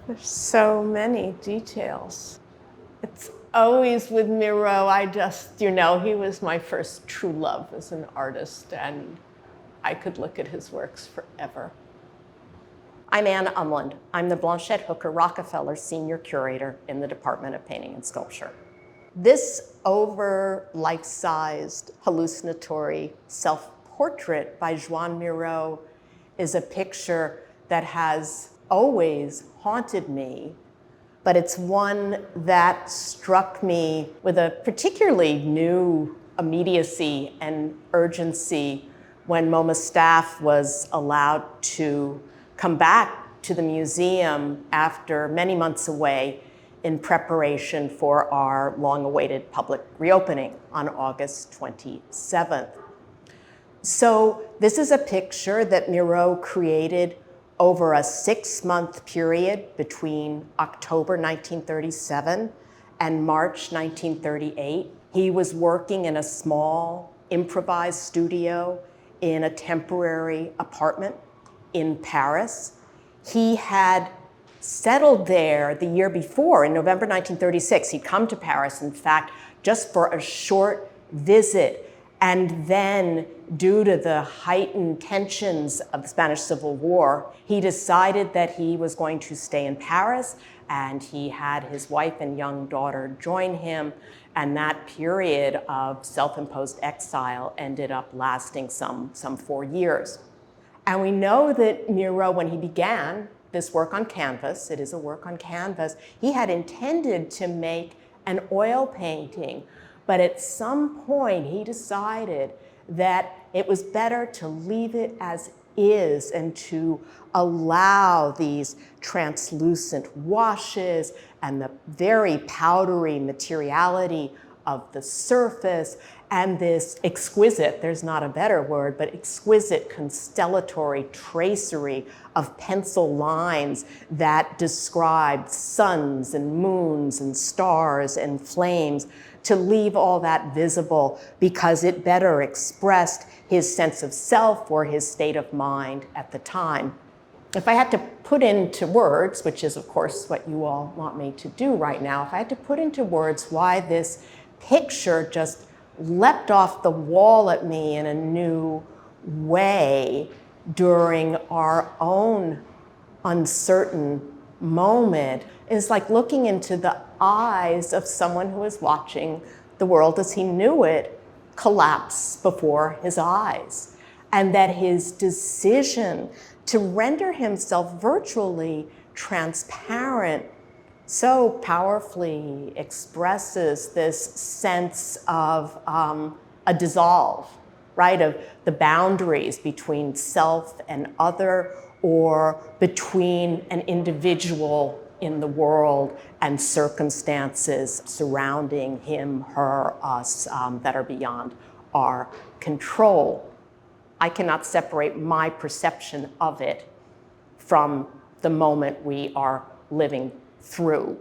There's so many details. It's always with Miro, he was my first true love as an artist, and I could look at his works forever. I'm Anne Umland. I'm the Blanchette Hooker Rockefeller Senior Curator in the Department of Painting and Sculpture. This over life-sized hallucinatory self-portrait by Joan Miro is a picture that has always haunted me, but it's one that struck me with a particularly new immediacy and urgency when MoMA staff was allowed to come back to the museum after many months away in preparation for our long-awaited public reopening on August 27th. So this is a picture that Miro created over a 6-month period between October 1937 and March 1938. He was working in a small improvised studio in a temporary apartment in Paris. He had settled there the year before, in November 1936. He'd come to Paris, in fact, just for a short visit. And then, due to the heightened tensions of the Spanish Civil War, he decided that he was going to stay in Paris, and he had his wife and young daughter join him. And that period of self-imposed exile ended up lasting some 4 years. And we know that Miro, when he began this work on canvas, it is a work on canvas, he had intended to make an oil painting, but at some point he decided that it was better to leave it as is and to allow these translucent washes and the very powdery materiality of the surface and this exquisite, there's not a better word, but exquisite constellatory tracery of pencil lines that described suns and moons and stars and flames, to leave all that visible because it better expressed his sense of self or his state of mind at the time. If I had to put into words, which is of course what you all want me to do right now, if I had to put into words why this picture just leapt off the wall at me in a new way during our own uncertain moment, is like looking into the eyes of someone who is watching the world as he knew it collapse before his eyes. And that his decision to render himself virtually transparent so powerfully expresses this sense of a dissolve, right? Of the boundaries between self and other, or between an individual in the world and circumstances surrounding him, her, us, that are beyond our control. I cannot separate my perception of it from the moment we are living through.